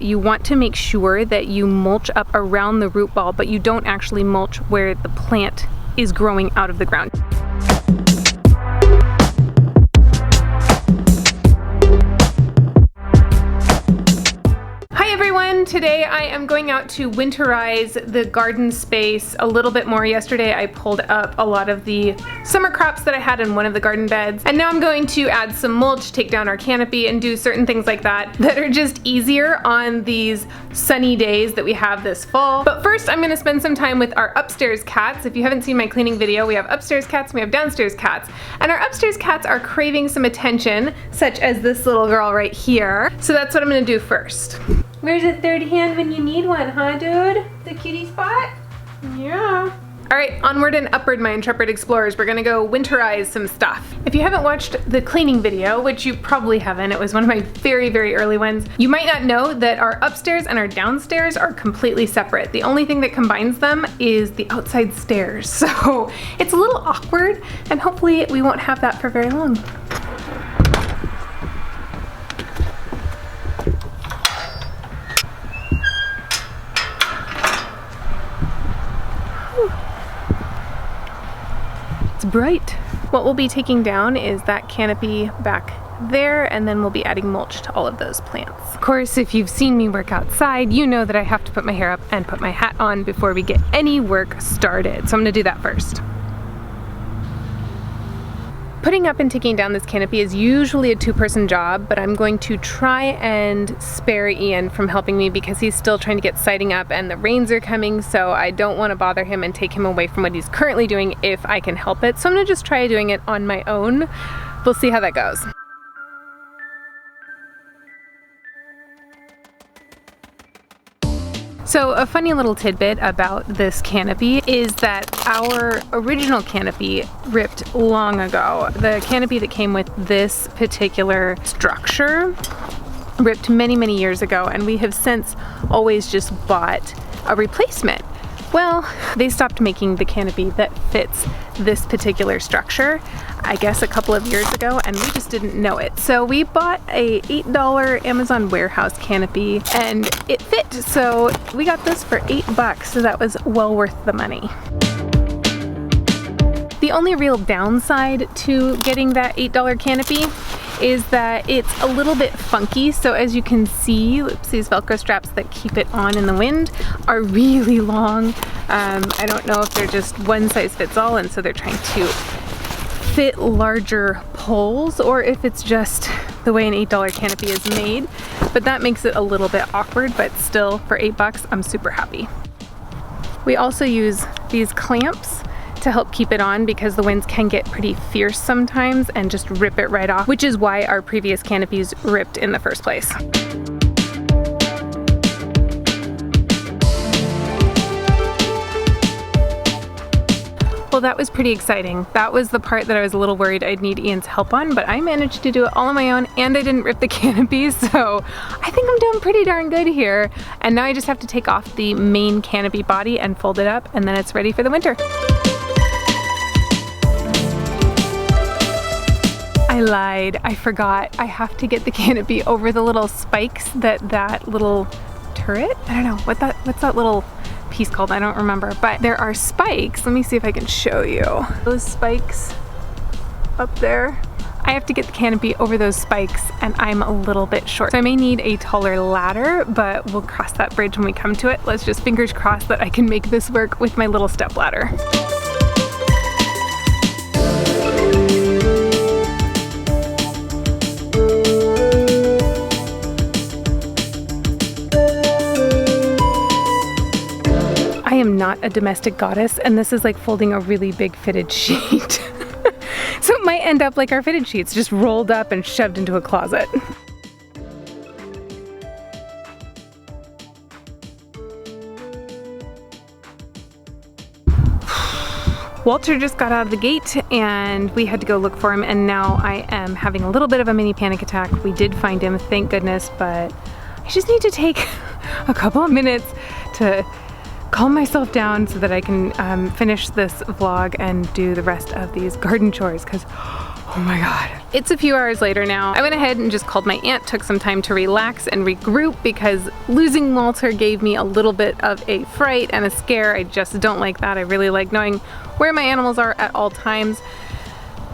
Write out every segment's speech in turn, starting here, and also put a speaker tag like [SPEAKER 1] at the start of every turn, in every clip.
[SPEAKER 1] You want to make sure that you mulch up around the root ball, but you don't actually mulch where the plant is growing out of the ground. Today I am going out to winterize the garden space a little bit more. Yesterday I pulled up a lot of the summer crops that I had in one of the garden beds, and now I'm going to add some mulch, take down our canopy, and do certain things like that are just easier on these sunny days that we have this fall. But first I'm going to spend some time with our upstairs cats. If you haven't seen my cleaning video, we have upstairs cats and we have downstairs cats, and our upstairs cats are craving some attention, such as this little girl right here. So that's what I'm going to do first. Where's a third hand when you need one, huh, dude? The cutie spot? Yeah. All right, onward and upward, my intrepid explorers. We're gonna go winterize some stuff. If you haven't watched the cleaning video, which you probably haven't, it was one of my very, very early ones, you might not know that our upstairs and our downstairs are completely separate. The only thing that combines them is the outside stairs. So it's a little awkward, and hopefully we won't have that for very long. It's bright. What we'll be taking down is that canopy back there, and then we'll be adding mulch to all of those plants. Of course, if you've seen me work outside, you know that I have to put my hair up and put my hat on before we get any work started. So I'm gonna do that first. Putting up and taking down this canopy is usually a two-person job, but I'm going to try and spare Ian from helping me because he's still trying to get siding up and the rains are coming, so I don't want to bother him and take him away from what he's currently doing if I can help it. So I'm gonna just try doing it on my own. We'll see how that goes. So a funny little tidbit about this canopy is that our original canopy ripped long ago. The canopy that came with this particular structure ripped many, many years ago, and we have since always just bought a replacement. Well, they stopped making the canopy that fits this particular structure, I guess a couple of years ago, and we just didn't know it. So we bought a $8 Amazon warehouse canopy and it fit. So we got this for $8, so that was well worth the money. The only real downside to getting that $8 canopy is that it's a little bit funky. So as you can see, these Velcro straps that keep it on in the wind are really long. I don't know if they're just one size fits all, and so they're trying to fit larger poles, or if it's just the way an $8 canopy is made, but that makes it a little bit awkward, but still for $8, I'm super happy. We also use these clamps to help keep it on because the winds can get pretty fierce sometimes and just rip it right off, which is why our previous canopies ripped in the first place. Well, that was pretty exciting. That was the part that I was a little worried I'd need Ian's help on, but I managed to do it all on my own, and I didn't rip the canopy, so I think I'm doing pretty darn good here. And now I just have to take off the main canopy body and fold it up, and then it's ready for the winter. I lied, I forgot. I have to get the canopy over the little spikes that little turret? I don't know, what's that little piece called? I don't remember, but there are spikes. Let me see if I can show you. Those spikes up there. I have to get the canopy over those spikes, and I'm a little bit short. So I may need a taller ladder, but we'll cross that bridge when we come to it. Let's just fingers crossed that I can make this work with my little step ladder. I am not a domestic goddess, and this is like folding a really big fitted sheet. So it might end up like our fitted sheets, just rolled up and shoved into a closet. Walter just got out of the gate and we had to go look for him, and now I am having a little bit of a mini panic attack. We did find him, thank goodness, but I just need to take a couple of minutes to calm myself down so that I can finish this vlog and do the rest of these garden chores, because oh Oh my God. It's a few hours later now. I went ahead and just called my aunt, took some time to relax and regroup because losing Walter gave me a little bit of a fright and a scare. I just don't like that. I really like knowing where my animals are at all times.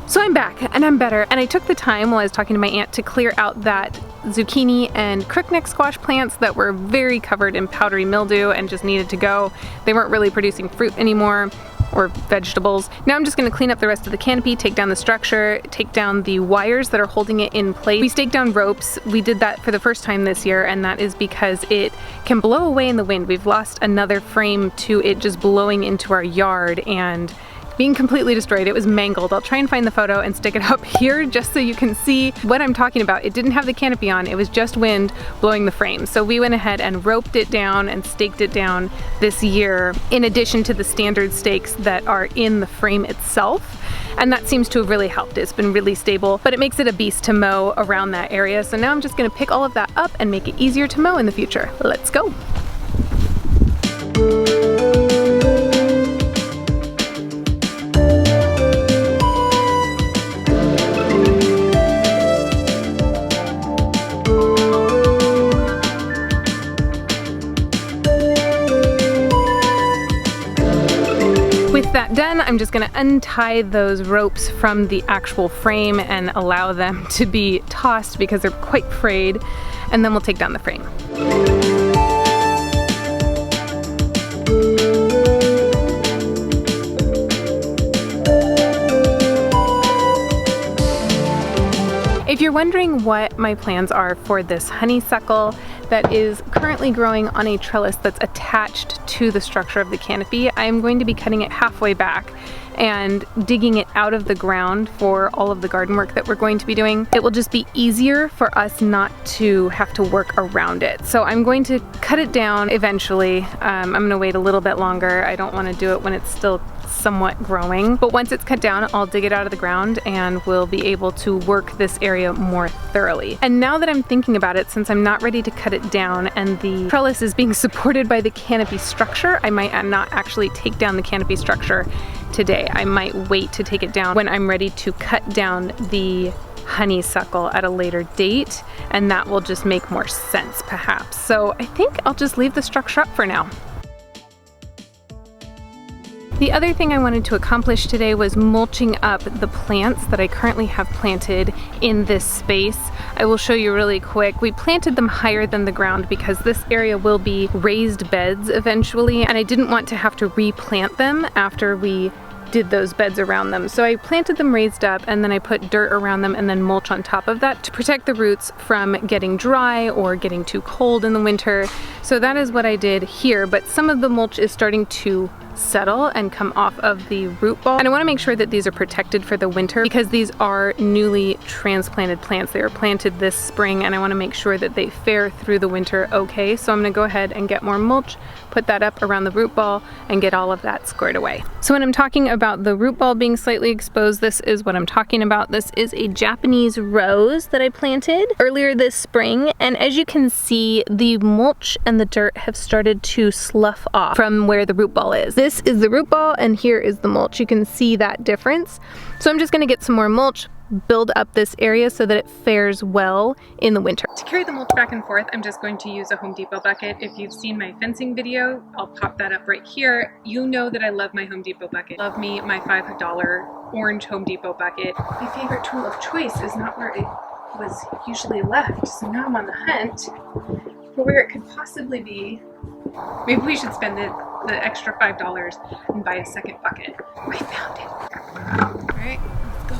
[SPEAKER 1] So I'm back and I'm better, and I took the time while I was talking to my aunt to clear out that zucchini and crookneck squash plants that were very covered in powdery mildew and just needed to go. They weren't really producing fruit anymore or vegetables. Now I'm just going to clean up the rest of the canopy, take down the structure, take down the wires that are holding it in place. We staked down ropes. We did that for the first time this year, and that is because it can blow away in the wind. We've lost another frame to it just blowing into our yard and being completely destroyed. It was mangled. I'll try and find the photo and stick it up here just so you can see what I'm talking about. It didn't have the canopy on, it was just wind blowing the frame. So we went ahead and roped it down and staked it down this year, in addition to the standard stakes that are in the frame itself. And that seems to have really helped. It's been really stable, but it makes it a beast to mow around that area. So now I'm just gonna pick all of that up and make it easier to mow in the future. Let's go. With that done, I'm just going to untie those ropes from the actual frame and allow them to be tossed because they're quite frayed, and then we'll take down the frame. If you're wondering what my plans are for this honeysuckle that is currently growing on a trellis that's attached to the structure of the canopy, I'm going to be cutting it halfway back and digging it out of the ground for all of the garden work that we're going to be doing. It will just be easier for us not to have to work around it. So I'm going to cut it down eventually. I'm gonna wait a little bit longer. I don't want to do it when it's still somewhat growing, but once it's cut down, I'll dig it out of the ground and we'll be able to work this area more thoroughly. And now that I'm thinking about it, since I'm not ready to cut it down and the trellis is being supported by the canopy structure, I might not actually take down the canopy structure today. I might wait to take it down when I'm ready to cut down the honeysuckle at a later date, and that will just make more sense perhaps. So I think I'll just leave the structure up for now. The other thing I wanted to accomplish today was mulching up the plants that I currently have planted in this space. I will show you really quick. We planted them higher than the ground because this area will be raised beds eventually, and I didn't want to have to replant them after we did those beds around them. So I planted them raised up, and then I put dirt around them and then mulch on top of that to protect the roots from getting dry or getting too cold in the winter. So that is what I did here, but some of the mulch is starting to settle and come off of the root ball. And I want to make sure that these are protected for the winter because these are newly transplanted plants. They were planted this spring, and I want to make sure that they fare through the winter okay. So I'm going to go ahead and get more mulch, put that up around the root ball, and get all of that squared away. So when I'm talking about the root ball being slightly exposed, this is what I'm talking about. This is a Japanese rose that I planted earlier this spring, and as you can see, the mulch and the dirt have started to slough off from where the root ball is. This is the root ball and here is the mulch. You can see that difference. So I'm just going to get some more mulch, build up this area so that it fares well in the winter. To carry the mulch back and forth, I'm just going to use a Home Depot bucket. If you've seen my fencing video, I'll pop that up right here. You know that I love my Home Depot bucket. Love me my $5 orange Home Depot bucket. My favorite tool of choice is not where it was usually left, so now I'm on the hunt for where it could possibly be. Maybe we should spend the extra $5 and buy a second bucket. I found it. All right, let's go.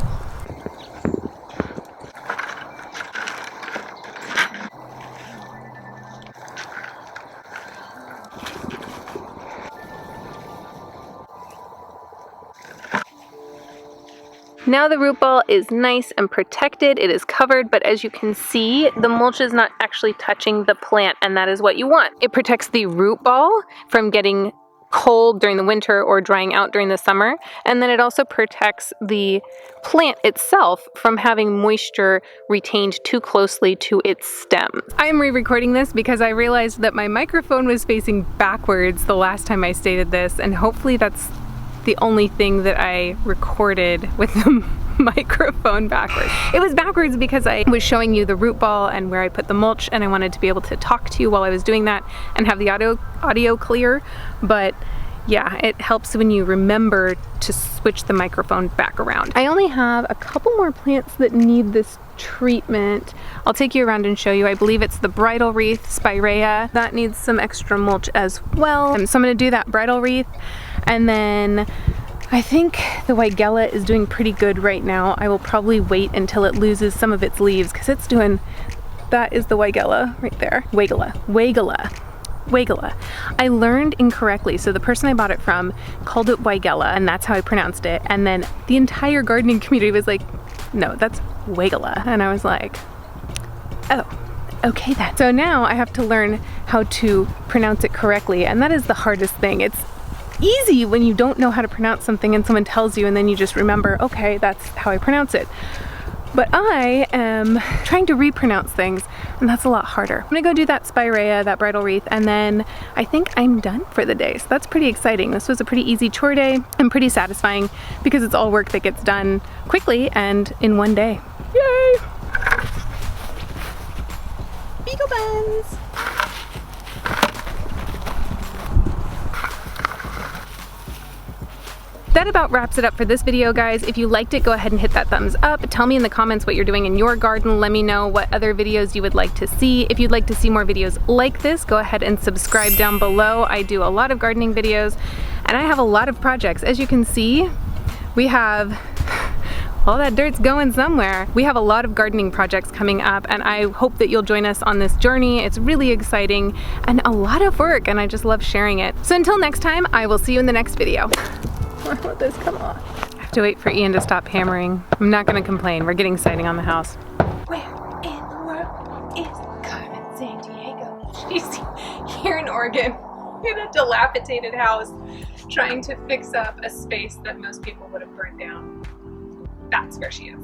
[SPEAKER 1] Now the root ball is nice and protected, it is covered, but as you can see, the mulch is not actually touching the plant, and that is what you want. It protects the root ball from getting cold during the winter or drying out during the summer, and then it also protects the plant itself from having moisture retained too closely to its stem. I am re-recording this because I realized that my microphone was facing backwards the last time I stated this, and hopefully that's the only thing that I recorded with microphone backwards. It was backwards because I was showing you the root ball and where I put the mulch, and I wanted to be able to talk to you while I was doing that and have the audio clear. But yeah, it helps when you remember to switch the microphone back around. I only have a couple more plants that need this treatment. I'll take you around and show you. I believe it's the bridal wreath spirea. That needs some extra mulch as well. So I'm gonna do that bridal wreath. And then I think the Weigela is doing pretty good right now. I will probably wait until it loses some of its leaves because it's doing, that is the Weigela right there. Weigela. I learned incorrectly. So the person I bought it from called it Weigela, and that's how I pronounced it. And then the entire gardening community was like, no, that's Weigela. And I was like, oh, okay then. So now I have to learn how to pronounce it correctly. And that is the hardest thing. It's easy when you don't know how to pronounce something and someone tells you and then you just remember, okay, that's how I pronounce it. But I am trying to repronounce things, and that's a lot harder. I'm gonna go do that spirea, that bridal wreath, and then I think I'm done for the day. So that's pretty exciting. This was a pretty easy chore day and pretty satisfying because it's all work that gets done quickly and in one day. Yay! Beagle buns! That about wraps it up for this video, guys. If you liked it, go ahead and hit that thumbs up. Tell me in the comments what you're doing in your garden. Let me know what other videos you would like to see. If you'd like to see more videos like this, go ahead and subscribe down below. I do a lot of gardening videos and I have a lot of projects. As you can see, we have all that dirt's going somewhere. We have a lot of gardening projects coming up, and I hope that you'll join us on this journey. It's really exciting and a lot of work, and I just love sharing it. So until next time, I will see you in the next video. Let this come off. I have to wait for Ian to stop hammering. I'm not gonna complain. We're getting siding on the house. Where in the world is Carmen Sandiego? She's here in Oregon in a dilapidated house trying to fix up a space that most people would have burned down. That's where she is.